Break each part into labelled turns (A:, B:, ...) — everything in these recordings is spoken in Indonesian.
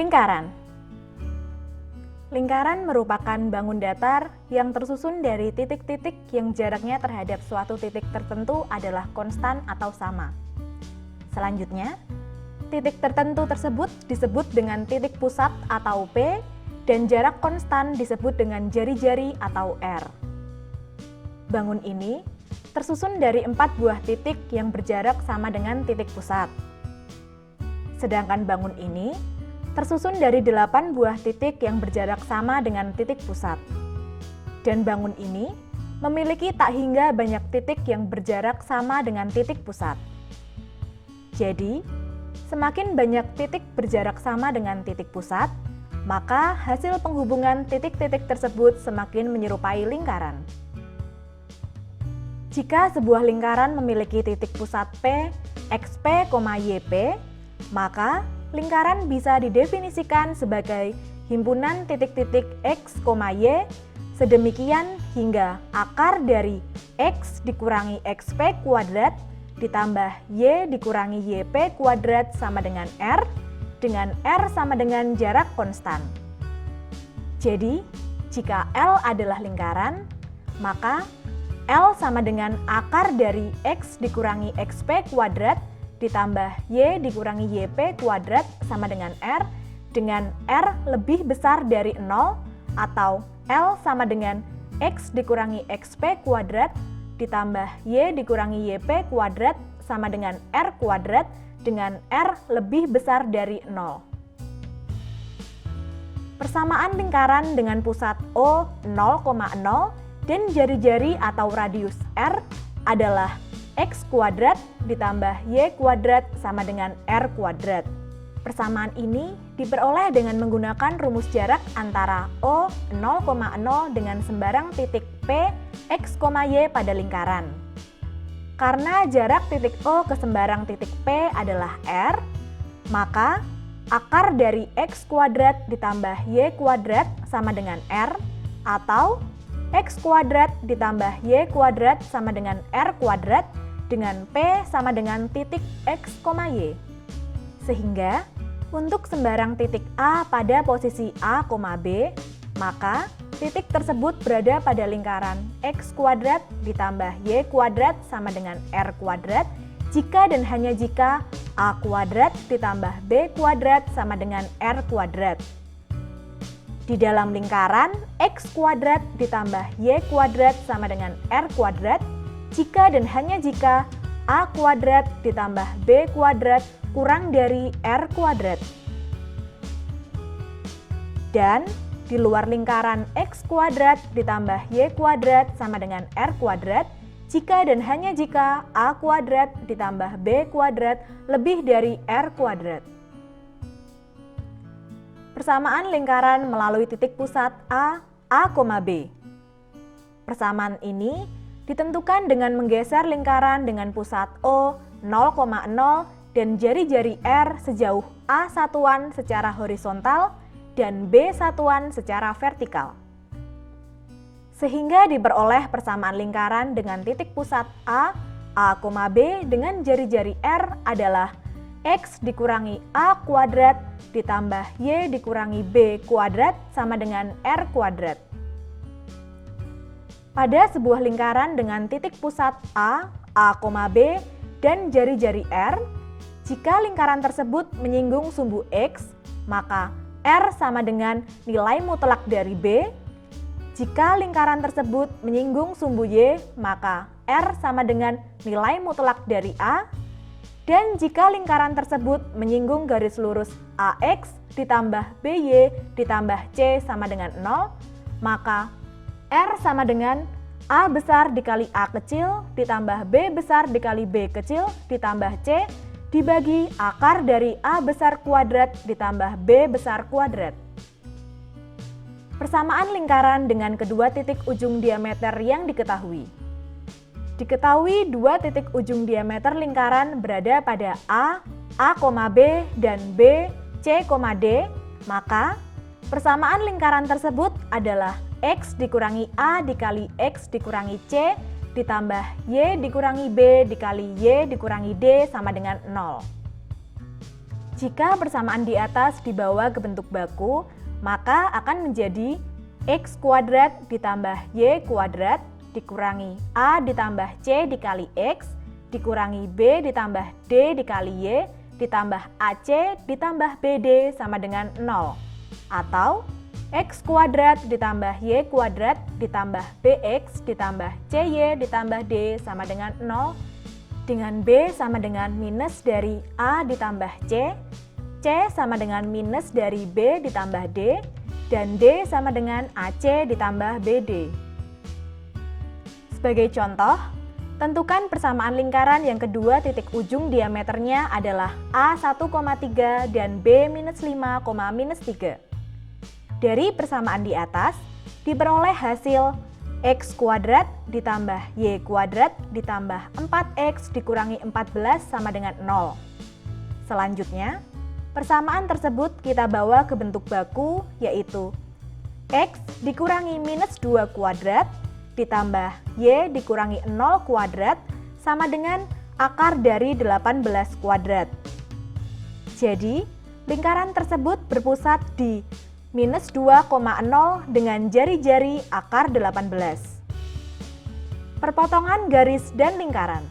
A: Lingkaran. Lingkaran merupakan bangun datar yang tersusun dari titik-titik yang jaraknya terhadap suatu titik tertentu adalah konstan atau sama. Selanjutnya, titik tertentu tersebut disebut dengan titik pusat atau P dan jarak konstan disebut dengan jari-jari atau R. Bangun ini tersusun dari 4 buah titik yang berjarak sama dengan titik pusat. Sedangkan bangun ini tersusun dari 8 buah titik yang berjarak sama dengan titik pusat. Dan bangun ini memiliki tak hingga banyak titik yang berjarak sama dengan titik pusat. Jadi, semakin banyak titik berjarak sama dengan titik pusat, maka hasil penghubungan titik-titik tersebut semakin menyerupai lingkaran. Jika sebuah lingkaran memiliki titik pusat P, XP, YP, maka lingkaran bisa didefinisikan sebagai himpunan titik-titik X, Y, sedemikian hingga akar dari X dikurangi XP kuadrat ditambah Y dikurangi YP kuadrat sama dengan R sama dengan jarak konstan. Jadi, jika L adalah lingkaran, maka L sama dengan akar dari X dikurangi XP kuadrat ditambah Y dikurangi YP kuadrat sama dengan R lebih besar dari 0 atau L sama dengan X dikurangi XP kuadrat ditambah Y dikurangi YP kuadrat sama dengan R kuadrat dengan R lebih besar dari 0. Persamaan lingkaran dengan pusat O 0,0 dan jari-jari atau radius R adalah X kuadrat ditambah Y kuadrat sama dengan R kuadrat. Persamaan ini diperoleh dengan menggunakan rumus jarak antara O 0,0 dengan sembarang titik P, X, Y pada lingkaran. Karena jarak titik O ke sembarang titik P adalah R, maka akar dari X kuadrat ditambah Y kuadrat sama dengan R atau X kuadrat ditambah Y kuadrat sama dengan R kuadrat dengan P sama dengan titik X, Y. Sehingga, untuk sembarang titik A pada posisi A, B, maka titik tersebut berada pada lingkaran X kuadrat ditambah Y kuadrat sama dengan R kuadrat jika dan hanya jika A kuadrat ditambah B kuadrat sama dengan R kuadrat. Di dalam lingkaran X kuadrat ditambah Y kuadrat sama dengan R kuadrat jika dan hanya jika A kuadrat ditambah B kuadrat kurang dari R kuadrat. Dan di luar lingkaran X kuadrat ditambah Y kuadrat sama dengan R kuadrat jika dan hanya jika A kuadrat ditambah B kuadrat lebih dari R kuadrat. Persamaan lingkaran melalui titik pusat A, B. Persamaan ini ditentukan dengan menggeser lingkaran dengan pusat O 0,0 dan jari-jari R sejauh A satuan secara horizontal dan B satuan secara vertikal. Sehingga diperoleh persamaan lingkaran dengan titik pusat A, B dengan jari-jari R adalah X dikurangi A kuadrat ditambah Y dikurangi B kuadrat sama dengan R kuadrat. Pada sebuah lingkaran dengan titik pusat A, B, dan jari-jari R, jika lingkaran tersebut menyinggung sumbu X, maka R sama dengan nilai mutlak dari B. Jika lingkaran tersebut menyinggung sumbu Y, maka R sama dengan nilai mutlak dari A. Dan jika lingkaran tersebut menyinggung garis lurus AX ditambah BY ditambah C sama dengan 0, maka R sama dengan A besar dikali A kecil ditambah B besar dikali B kecil ditambah C dibagi akar dari A besar kuadrat ditambah B besar kuadrat. Persamaan lingkaran dengan kedua titik ujung diameter yang diketahui. Diketahui dua titik ujung diameter lingkaran berada pada A, B, dan B, C, D, maka persamaan lingkaran tersebut adalah X dikurangi A dikali X dikurangi C ditambah Y dikurangi B dikali Y dikurangi D sama dengan 0. Jika persamaan di atas dibawa ke bentuk baku, maka akan menjadi x kuadrat ditambah y kuadrat dikurangi a ditambah c dikali x dikurangi b ditambah d dikali y ditambah ac ditambah bd sama dengan 0. Atau x kuadrat ditambah y kuadrat ditambah bx ditambah cy ditambah d sama dengan 0, dengan b sama dengan minus dari a ditambah c, c sama dengan minus dari b ditambah d, dan d sama dengan ac ditambah bd. Sebagai contoh, tentukan persamaan lingkaran yang kedua titik ujung diameternya adalah A1,3 dan B-5,-3. Dari persamaan di atas, diperoleh hasil x kuadrat ditambah y kuadrat ditambah 4x dikurangi 14 sama dengan 0. Selanjutnya, persamaan tersebut kita bawa ke bentuk baku, yaitu x dikurangi minus 2 kuadrat ditambah y dikurangi 0 kuadrat sama dengan akar dari 18 kuadrat. Jadi, lingkaran tersebut berpusat di minus 2,0 dengan jari-jari akar 18. Perpotongan garis dan lingkaran.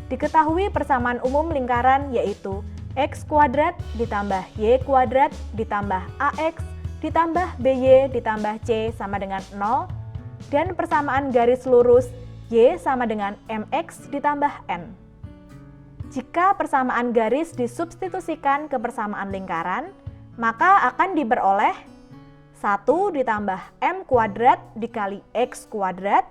A: Diketahui persamaan umum lingkaran yaitu x kuadrat ditambah y kuadrat ditambah ax ditambah by ditambah c sama dengan 0, dan persamaan garis lurus y sama dengan mx ditambah n. Jika persamaan garis disubstitusikan ke persamaan lingkaran, maka akan diperoleh 1 ditambah m kuadrat dikali x kuadrat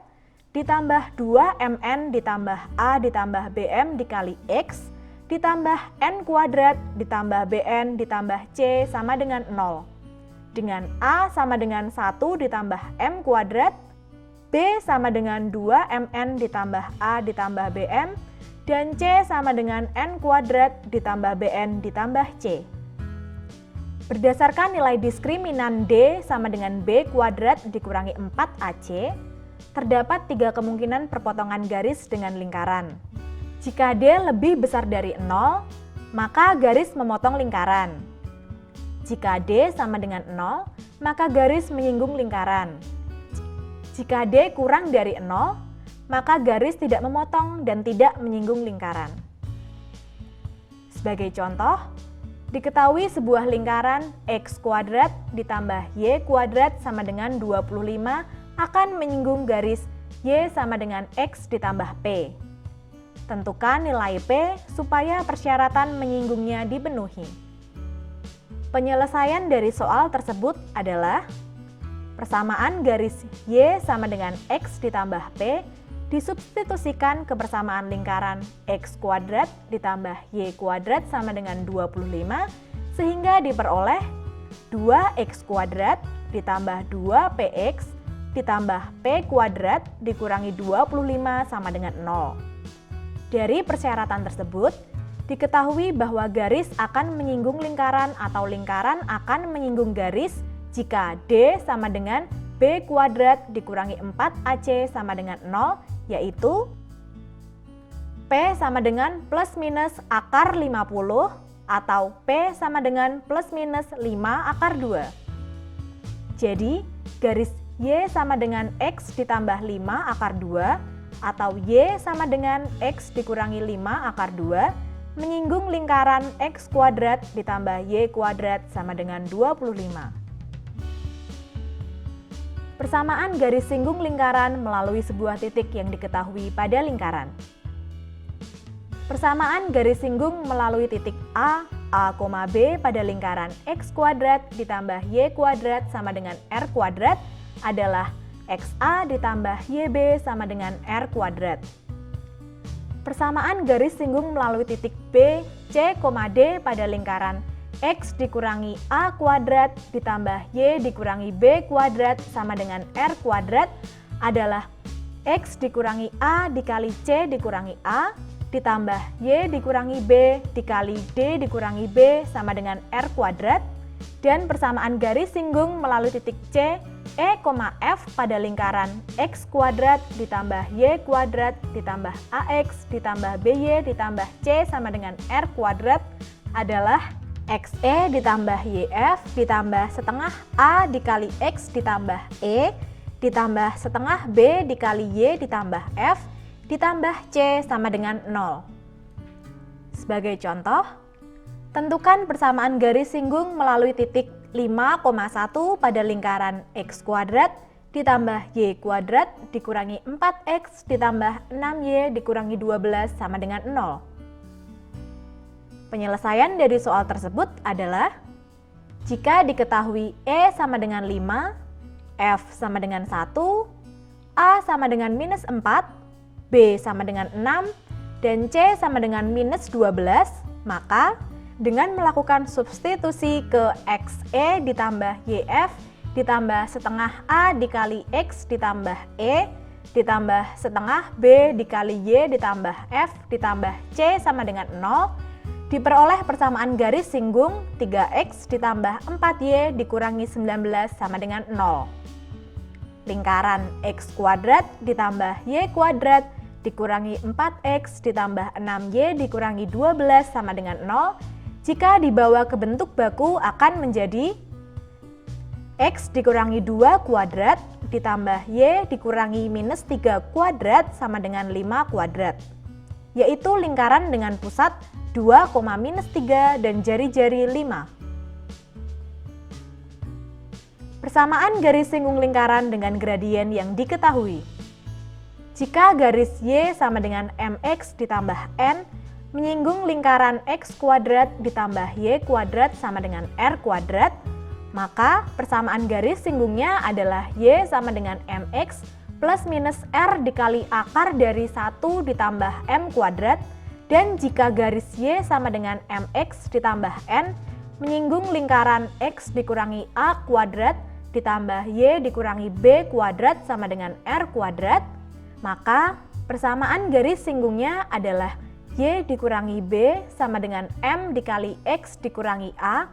A: ditambah 2mn ditambah a ditambah bm dikali x ditambah n kuadrat ditambah bn ditambah c sama dengan 0. Dengan a sama dengan 1 ditambah m kuadrat, b sama dengan 2mn ditambah a ditambah bm, dan c sama dengan n kuadrat ditambah bn ditambah c. Berdasarkan nilai diskriminan d sama dengan b kuadrat dikurangi 4ac, terdapat 3 kemungkinan perpotongan garis dengan lingkaran. Jika d lebih besar dari 0, maka garis memotong lingkaran. Jika d sama dengan 0, maka garis menyinggung lingkaran. Jika d kurang dari 0, maka garis tidak memotong dan tidak menyinggung lingkaran. Sebagai contoh, diketahui sebuah lingkaran x kuadrat ditambah y kuadrat sama dengan 25 akan menyinggung garis y sama dengan x ditambah p. Tentukan nilai p supaya persyaratan menyinggungnya dipenuhi. Penyelesaian dari soal tersebut adalah persamaan garis y sama dengan x ditambah p disubstitusikan ke persamaan lingkaran x kuadrat ditambah y kuadrat sama dengan 25 sehingga diperoleh 2x kuadrat ditambah 2px ditambah p kuadrat dikurangi 25 sama dengan 0. Dari persyaratan tersebut, diketahui bahwa garis akan menyinggung lingkaran atau lingkaran akan menyinggung garis jika d sama dengan b kuadrat dikurangi 4ac sama dengan 0, yaitu p sama dengan plus minus akar 50 atau p sama dengan plus minus 5 akar 2. Jadi, garis y sama dengan x ditambah 5 akar 2 atau y sama dengan x dikurangi 5 akar 2 menyinggung lingkaran x kuadrat ditambah y kuadrat sama dengan 25. Persamaan garis singgung lingkaran melalui sebuah titik yang diketahui pada lingkaran. Persamaan garis singgung melalui titik A, B pada lingkaran x kuadrat ditambah y kuadrat sama dengan r kuadrat adalah xa ditambah yb sama dengan r kuadrat. Persamaan garis singgung melalui titik B, C, D pada lingkaran x dikurangi a kuadrat ditambah y dikurangi b kuadrat sama dengan r kuadrat adalah x dikurangi a dikali c dikurangi a ditambah y dikurangi b dikali d dikurangi b sama dengan r kuadrat, dan persamaan garis singgung melalui titik C, E, F pada lingkaran x kuadrat ditambah y kuadrat ditambah ax ditambah by ditambah c sama dengan r kuadrat adalah XE ditambah YF ditambah setengah A dikali X ditambah E ditambah setengah B dikali Y ditambah F ditambah C sama dengan 0. Sebagai contoh, tentukan persamaan garis singgung melalui titik 5,1 pada lingkaran X kuadrat ditambah Y kuadrat dikurangi 4X ditambah 6Y dikurangi 12 sama dengan 0. Penyelesaian dari soal tersebut adalah jika diketahui E sama dengan 5, F sama dengan 1, A sama dengan minus 4, B sama dengan 6, dan C sama dengan minus 12, maka dengan melakukan substitusi ke XE ditambah YF ditambah setengah A dikali X ditambah E ditambah setengah B dikali Y ditambah F ditambah C sama dengan 0, diperoleh persamaan garis singgung 3X ditambah 4Y dikurangi 19 sama dengan 0. Lingkaran X kuadrat ditambah Y kuadrat dikurangi 4X ditambah 6Y dikurangi 12 sama dengan 0. Jika dibawa ke bentuk baku akan menjadi X dikurangi 2 kuadrat ditambah Y dikurangi minus 3 kuadrat sama dengan 5 kuadrat. Yaitu lingkaran dengan pusat 2,-3 dan jari-jari 5. Persamaan garis singgung lingkaran dengan gradien yang diketahui. Jika garis Y sama dengan MX ditambah N menyinggung lingkaran X kuadrat ditambah Y kuadrat sama dengan R kuadrat, maka persamaan garis singgungnya adalah Y sama dengan MX plus minus R dikali akar dari 1 ditambah M kuadrat. Dan jika garis Y sama dengan MX ditambah N menyinggung lingkaran X dikurangi A kuadrat ditambah Y dikurangi B kuadrat sama dengan R kuadrat, maka persamaan garis singgungnya adalah Y dikurangi B sama dengan M dikali X dikurangi A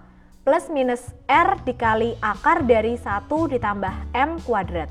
A: plus minus R dikali akar dari 1 ditambah M kuadrat.